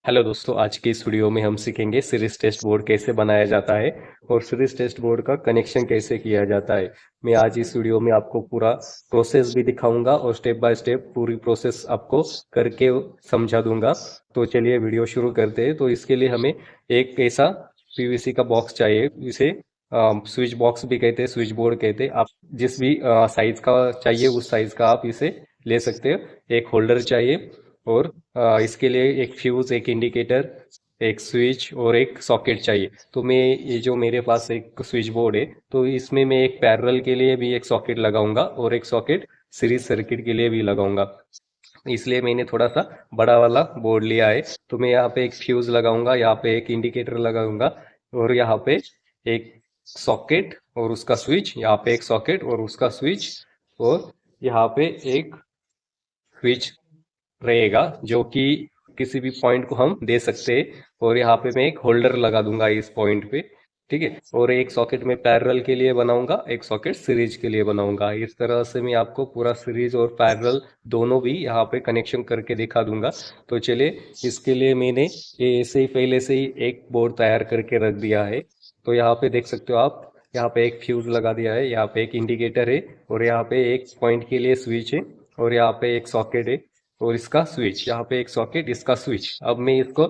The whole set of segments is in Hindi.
हेलो दोस्तों, आज की इस वीडियो में हम सीखेंगे सीरीज टेस्ट बोर्ड कैसे बनाया जाता है और सीरीज टेस्ट बोर्ड का कनेक्शन कैसे किया जाता है। मैं आज इस वीडियो में आपको पूरा प्रोसेस भी दिखाऊंगा और स्टेप बाय स्टेप पूरी प्रोसेस आपको करके समझा दूंगा। तो चलिए वीडियो शुरू करते हैं। तो इसके लिए हमें एक ऐसा पीवीसी का बॉक्स चाहिए, इसे स्विच बॉक्स भी कहते हैं, स्विच बोर्ड कहते हैं। आप जिस भी साइज का चाहिए उस साइज का आप इसे ले सकते हो। एक होल्डर चाहिए और इसके लिए एक फ्यूज, एक इंडिकेटर, एक स्विच और एक सॉकेट चाहिए। तो मैं ये जो मेरे पास एक स्विच बोर्ड है, तो इसमें मैं एक पैरेलल के लिए भी एक सॉकेट लगाऊंगा और एक सॉकेट सीरीज सर्किट के लिए भी लगाऊंगा। इसलिए मैंने थोड़ा सा बड़ा वाला बोर्ड लिया है। तो मैं यहाँ पे एक फ्यूज लगाऊंगा, यहाँ पे एक इंडिकेटर लगाऊंगा और यहाँ पे एक सॉकेट और उसका स्विच, यहाँ पे एक सॉकेट और उसका स्विच, और यहाँ पे एक स्विच रहेगा जो कि किसी भी पॉइंट को हम दे सकते हैं। और यहाँ पे मैं एक होल्डर लगा दूंगा इस पॉइंट पे, ठीक है। और एक सॉकेट में पैरेलल के लिए बनाऊंगा, एक सॉकेट सीरीज के लिए बनाऊंगा। इस तरह से मैं आपको पूरा सीरीज और पैरेलल दोनों भी यहाँ पे कनेक्शन करके दिखा दूंगा। तो चलिए, इसके लिए मैंने ये ऐसे ही पहले से ही एक बोर्ड तैयार करके रख दिया है। तो यहाँ पे देख सकते हो आप, यहाँ पे एक फ्यूज लगा दिया है, यहाँ पे एक इंडिकेटर है और यहाँ पे एक पॉइंट के लिए स्विच है और यहाँ पे एक सॉकेट है और इसका स्विच, यहाँ पे एक सॉकेट, इसका स्विच। अब मैं इसको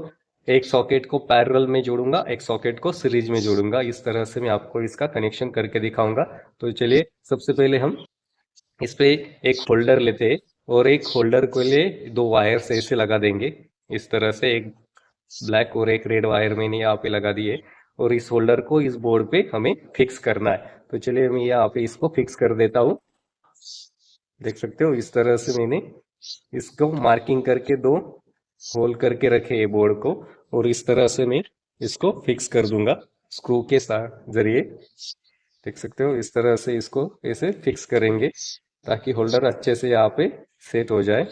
एक सॉकेट को पैरेलल में जोड़ूंगा, एक सॉकेट को सीरीज में जोड़ूंगा। इस तरह से मैं आपको इसका कनेक्शन करके दिखाऊंगा। तो चलिए, सबसे पहले हम इस पे एक होल्डर लेते हैं और एक होल्डर को लिए दो वायर से ऐसे लगा देंगे। इस तरह से एक ब्लैक और एक रेड वायर मैंने यहाँ पे लगा दिए और इस होल्डर को इस बोर्ड पे हमें फिक्स करना है। तो चलिए, मैं यहाँ पे इसको फिक्स कर देता हूँ। देख सकते हो, इस तरह से मैंने इसको मार्किंग करके दो होल करके रखे ये बोर्ड को, और इस तरह से मैं इसको फिक्स कर दूंगा स्क्रू के साथ जरिए। देख सकते हो, इस तरह से इसको ऐसे फिक्स करेंगे ताकि होल्डर अच्छे से यहाँ पे सेट हो जाए।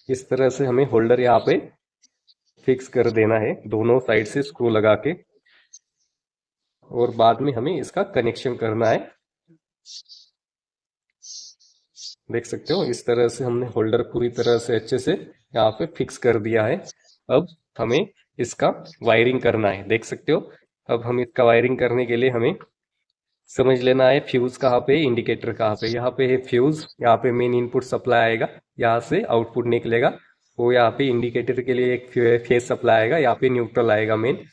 इस तरह से हमें होल्डर यहाँ पे फिक्स कर देना है दोनों साइड से स्क्रू लगा के, और बाद में हमें इसका कनेक्शन करना है। देख सकते हो, इस तरह से हमने होल्डर पूरी तरह से अच्छे से यहाँ पे फिक्स कर दिया है। अब हमें इसका वायरिंग करना है। देख सकते हो, अब हम इसका वायरिंग करने के लिए हमें समझ लेना है फ्यूज कहाँ पे, इंडिकेटर कहाँ पे। यहाँ पे है फ्यूज, यहाँ पे मेन इनपुट सप्लाई आएगा, यहाँ से आउटपुट निकलेगा। वो यहाँ पे इंडिकेटर के लिए एक फेज सप्लाई आएगा, यहाँ पे न्यूट्रल आएगा मेन।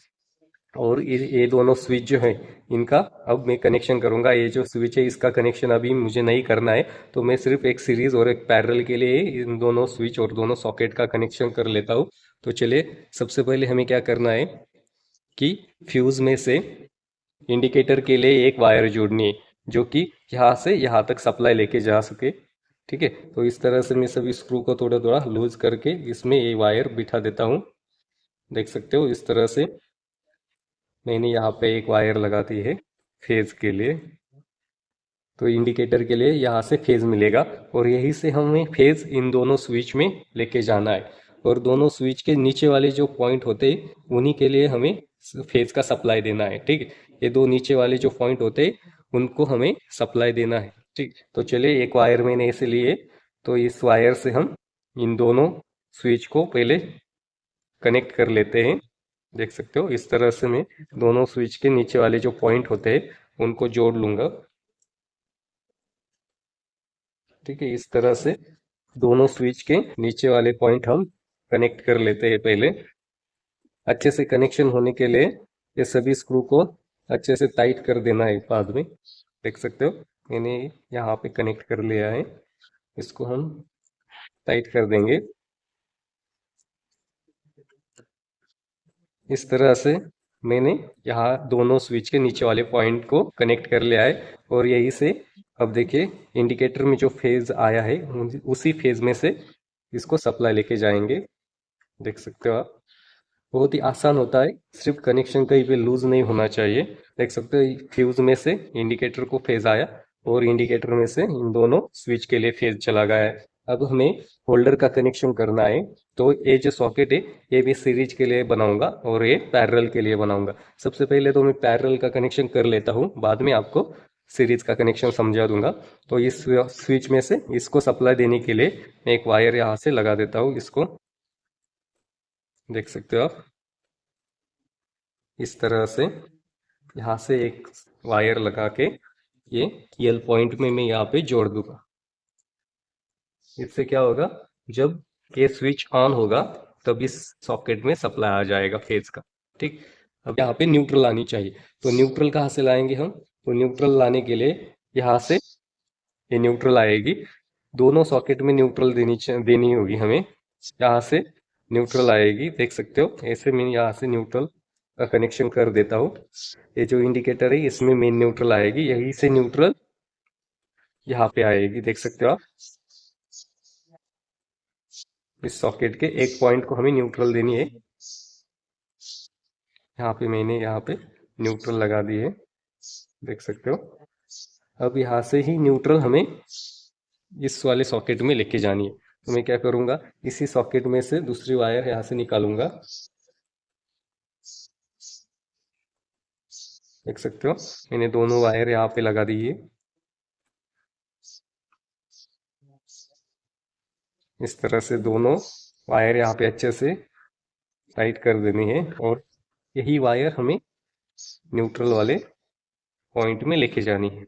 और ये दोनों स्विच जो है, इनका अब मैं कनेक्शन करूंगा। ये जो स्विच है इसका कनेक्शन अभी मुझे नहीं करना है, तो मैं सिर्फ एक सीरीज और एक पैरेलल के लिए इन दोनों स्विच और दोनों सॉकेट का कनेक्शन कर लेता हूँ। तो चलिए, सबसे पहले हमें क्या करना है कि फ्यूज में से इंडिकेटर के लिए एक वायर जोड़नी है जो कि यहाँ से यहाँ तक सप्लाई लेके जा सके, ठीक है। तो इस तरह से मैं सभी स्क्रू को थोड़ा थोड़ा लूज करके इसमें ये वायर बिठा देता हूँ। देख सकते हो, इस तरह से मैंने यहाँ पे एक वायर लगा दी है फेज के लिए। तो इंडिकेटर के लिए यहाँ से फेज मिलेगा और यहीं से हमें फेज इन दोनों स्विच में लेके जाना है। और दोनों स्विच के नीचे वाले जो पॉइंट होते हैं उन्हीं के लिए हमें फेज का सप्लाई देना है, ठीक है। ये दो नीचे वाले जो पॉइंट होते हैं उनको हमें सप्लाई देना है, ठीक। तो चलिए, एक वायर मैंने इसे लिए, तो इस वायर से हम इन दोनों स्विच को पहले कनेक्ट कर लेते हैं। देख सकते हो, इस तरह से मैं दोनों स्विच के नीचे वाले जो पॉइंट होते हैं उनको जोड़ लूंगा, ठीक है। इस तरह से दोनों स्विच के नीचे वाले पॉइंट हम कनेक्ट कर लेते हैं पहले। अच्छे से कनेक्शन होने के लिए ये सभी स्क्रू को अच्छे से टाइट कर देना है बाद में। देख सकते हो, मैंने यहाँ पे कनेक्ट कर लिया है, इसको हम टाइट कर देंगे। इस तरह से मैंने यहाँ दोनों स्विच के नीचे वाले पॉइंट को कनेक्ट कर लिया है। और यही से अब देखिए, इंडिकेटर में जो फेज आया है उसी फेज में से इसको सप्लाई लेके जाएंगे। देख सकते हो आप, बहुत ही आसान होता है, सिर्फ कनेक्शन कहीं पे लूज नहीं होना चाहिए। देख सकते हो, फ्यूज में से इंडिकेटर को फेज आया और इंडिकेटर में से इन दोनों स्विच के लिए फेज चला गया है। अब हमें होल्डर का कनेक्शन करना है। तो ये जो सॉकेट है ये भी सीरीज के लिए बनाऊंगा और ये पैरेलल के लिए बनाऊंगा। सबसे पहले तो मैं पैरेलल का कनेक्शन कर लेता हूँ, बाद में आपको सीरीज का कनेक्शन समझा दूंगा। तो इस स्विच में से इसको सप्लाई देने के लिए मैं एक वायर यहाँ से लगा देता हूँ। इसको देख सकते हो आप, इस तरह से यहाँ से एक वायर लगा के ये एल पॉइंट में मैं यहाँ पे जोड़ दूंगा। इससे क्या होगा, जब ये स्विच ऑन होगा तब इस सॉकेट में सप्लाई आ जाएगा फेज का। ठीक, अब यहाँ पे न्यूट्रल आनी चाहिए। तो न्यूट्रल कहाँ से लाएंगे हम? तो न्यूट्रल लाने के लिए यहाँ से ये न्यूट्रल आएगी, दोनों सॉकेट में न्यूट्रल देनी होगी हमें। यहाँ से न्यूट्रल आएगी, देख सकते हो ऐसे मैं यहाँ से न्यूट्रल का कनेक्शन कर देता हूँ। ये जो इंडिकेटर है इसमें मेन न्यूट्रल आएगी, यहीं से न्यूट्रल यहाँ पे आएगी, देख सकते हो आप। इस सॉकेट के एक पॉइंट को हमें न्यूट्रल देनी है। यहाँ पे मैंने यहाँ पे न्यूट्रल लगा दी है, देख सकते हो। अब यहाँ से ही न्यूट्रल हमें इस वाले सॉकेट में लेके जानी है। तो मैं क्या करूंगा, इसी सॉकेट में से दूसरी वायर यहाँ से निकालूंगा, देख सकते हो मैंने दोनों वायर यहाँ पे लगा दी है। इस तरह से दोनों वायर यहाँ पे अच्छे से टाइट कर देनी है और यही वायर हमें न्यूट्रल वाले पॉइंट में लेके जानी है।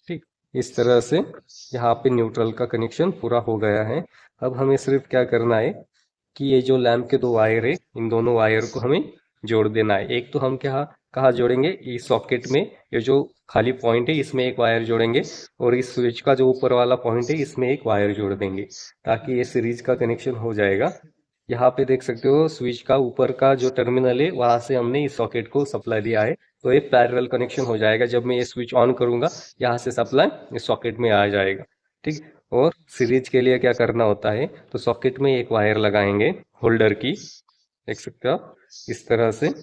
ठीक, इस तरह से यहाँ पे न्यूट्रल का कनेक्शन पूरा हो गया है। अब हमें सिर्फ क्या करना है कि ये जो लैंप के दो वायर है, इन दोनों वायर को हमें जोड़ देना है। एक तो हम क्या कहाँ जोड़ेंगे, इस सॉकेट में ये जो खाली पॉइंट है इसमें एक वायर जोड़ेंगे और इस स्विच का जो ऊपर वाला पॉइंट है इसमें एक वायर जोड़ देंगे, ताकि ये सीरीज का कनेक्शन हो जाएगा। यहाँ पे देख सकते हो स्विच का ऊपर का जो टर्मिनल है वहां से हमने इस सॉकेट को सप्लाई दिया है, तो ये पैरेलल कनेक्शन हो जाएगा। जब मैं ये स्विच ऑन करूंगा यहाँ से सप्लाई इस सॉकेट में आ जाएगा। ठीक, और सीरीज के लिए क्या करना होता है, तो सॉकेट में एक वायर लगाएंगे होल्डर की, देख सकते हो आप इस तरह से।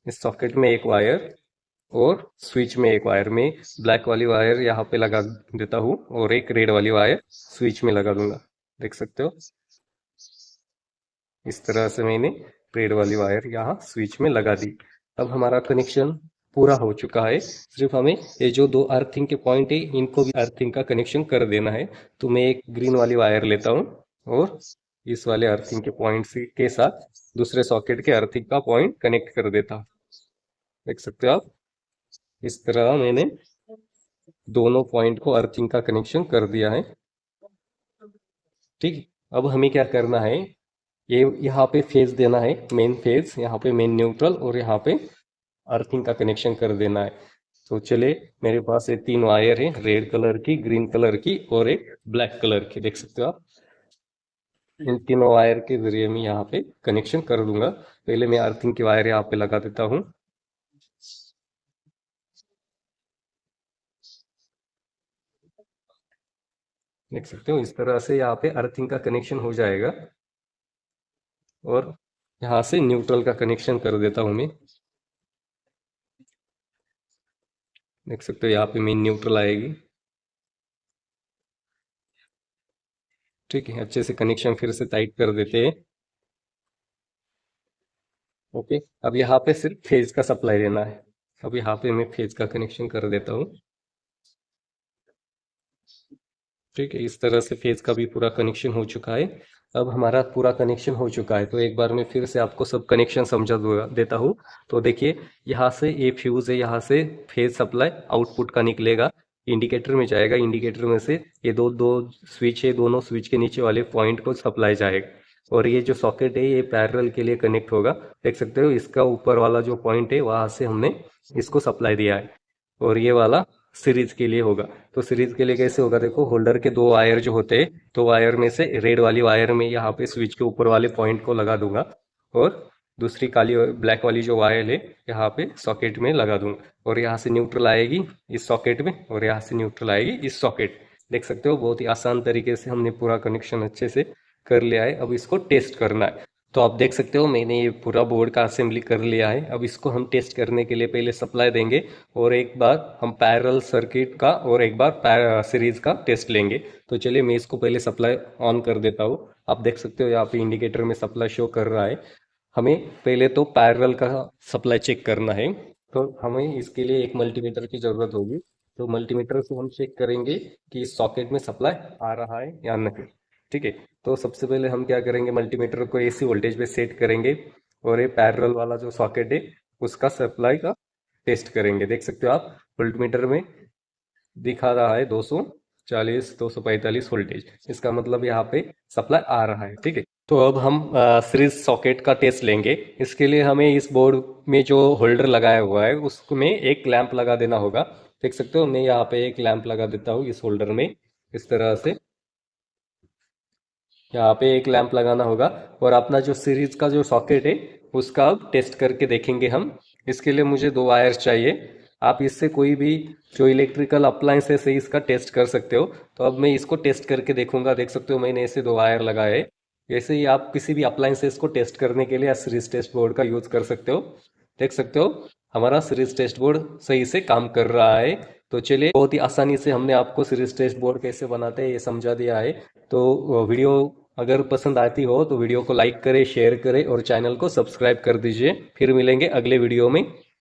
इस सॉकेट में एक वायर और स्विच में एक वायर, में ब्लैक वाली वायर यहाँ पे लगा देता हूँ और एक रेड वाली वायर स्विच में लगा दूंगा, देख सकते हो। इस तरह से मैंने रेड वाली वायर यहाँ स्विच में लगा दी। अब हमारा कनेक्शन पूरा हो चुका है। सिर्फ हमें ये जो दो अर्थिंग के पॉइंट है इनको भी अर्थिंग का कनेक्शन कर देना है। तो मैं एक ग्रीन वाली वायर लेता हूँ और इस वाले अर्थिंग के पॉइंट के साथ दूसरे सॉकेट के अर्थिंग का पॉइंट कनेक्ट कर देता हूँ, देख सकते हो आप। इस तरह मैंने दोनों पॉइंट को अर्थिंग का कनेक्शन कर दिया है। ठीक, अब हमें क्या करना है, ये यहाँ पे फेज देना है, मेन फेज, यहाँ पे मेन न्यूट्रल और यहाँ पे अर्थिंग का कनेक्शन कर देना है। तो चले, मेरे पास ये तीन वायर है, रेड कलर की, ग्रीन कलर की और एक ब्लैक कलर की, देख सकते हो आप। इन तीनों वायर के जरिए मैं यहाँ पे कनेक्शन कर दूंगा। पहले मैं अर्थिंग की वायर यहाँ पे लगा देता हूँ। देख सकते हो इस तरह से यहाँ पे अर्थिंग का कनेक्शन हो जाएगा और यहाँ से न्यूट्रल का कनेक्शन कर देता हूँ मैं। देख सकते हो यहाँ पे मेन न्यूट्रल आएगी। ठीक है, अच्छे से कनेक्शन फिर से टाइट कर देते हैं। ओके, अब यहाँ पे सिर्फ फेज का सप्लाई लेना है। अब यहाँ पे मैं फेज का कनेक्शन कर देता हूँ। ठीक है, इस तरह से फेज का भी पूरा कनेक्शन हो चुका है। अब हमारा पूरा कनेक्शन हो चुका है, तो एक बार मैं फिर से आपको सब कनेक्शन समझा देता हूँ। तो देखिए, यहाँ से ये फ्यूज है, यहाँ से फेज सप्लाई आउटपुट का निकलेगा, इंडिकेटर में जाएगा। इंडिकेटर में से ये दो दो स्विच है, दोनों स्विच के नीचे वाले पॉइंट को सप्लाई जाएगा और ये जो सॉकेट है ये पैरेलल के लिए कनेक्ट होगा। देख सकते हो इसका ऊपर वाला जो पॉइंट है वहां से हमने इसको सप्लाई दिया है और ये वाला सीरीज के लिए होगा। तो सीरीज के लिए कैसे होगा, देखो होल्डर के दो वायर जो होते हैं, तो वायर में से रेड वाली वायर में यहाँ पे स्विच के ऊपर वाले पॉइंट को लगा दूंगा और दूसरी काली ब्लैक वाली जो वायर है यहाँ पे सॉकेट में लगा दूंगा और यहाँ से न्यूट्रल आएगी इस सॉकेट में और यहाँ से न्यूट्रल आएगी इस सॉकेट। देख सकते हो बहुत ही आसान तरीके से हमने पूरा कनेक्शन अच्छे से कर लिया है। अब इसको टेस्ट करना है। तो आप देख सकते हो मैंने ये पूरा बोर्ड का असेंबली कर लिया है। अब इसको हम टेस्ट करने के लिए पहले सप्लाई देंगे और एक बार हम पैरेलल सर्किट का और एक बार सीरीज का टेस्ट लेंगे। तो चलिए मैं इसको पहले सप्लाई ऑन कर देता हूँ। आप देख सकते हो यहाँ पे इंडिकेटर में सप्लाई शो कर रहा है। हमें पहले तो पैरेलल का सप्लाई चेक करना है। तो हमें इसके लिए एक मल्टीमीटर की ज़रूरत होगी। तो मल्टीमीटर से हम चेक करेंगे कि इस सॉकेट में सप्लाई आ रहा है या नहीं। ठीक है। तो सबसे पहले हम क्या करेंगे, मल्टीमीटर को एसी वोल्टेज पे सेट करेंगे और ये पैरेलल वाला जो सॉकेट है उसका सप्लाई का टेस्ट करेंगे। देख सकते हो आप वोल्टमीटर में दिखा रहा है 240 245 वोल्टेज। इसका मतलब यहाँ पे सप्लाई आ रहा है। ठीक है। तो अब हम सीरीज सॉकेट का टेस्ट लेंगे। इसके लिए हमें इस बोर्ड में जो होल्डर लगाया हुआ है उसमें एक लैंप लगा देना होगा। देख सकते हो मैं यहाँ पे एक लैंप लगा देता हूँ इस होल्डर में, इस तरह से यहाँ पे एक लैंप लगाना होगा। और अपना जो सीरीज का जो सॉकेट है उसका अब टेस्ट करके देखेंगे हम। इसके लिए मुझे दो वायर्स चाहिए। आप इससे कोई भी जो इलेक्ट्रिकल अप्लायंसेस है इसका टेस्ट कर सकते हो। तो अब मैं इसको टेस्ट करके देखूंगा। देख सकते हो मैंने ऐसे दो वायर लगाए। ऐसे ही आप किसी भी अप्लायंसेस को टेस्ट करने के लिए सीरीज टेस्ट बोर्ड का यूज कर सकते हो। देख सकते हो हमारा सीरीज टेस्ट बोर्ड सही से काम कर रहा है। तो चलिए, बहुत ही आसानी से हमने आपको सीरीज टेस्ट बोर्ड कैसे बनाते हैं ये समझा दिया है। तो वीडियो अगर पसंद आती हो तो वीडियो को लाइक करें, शेयर करें और चैनल को सब्सक्राइब कर दीजिए। फिर मिलेंगे अगले वीडियो में।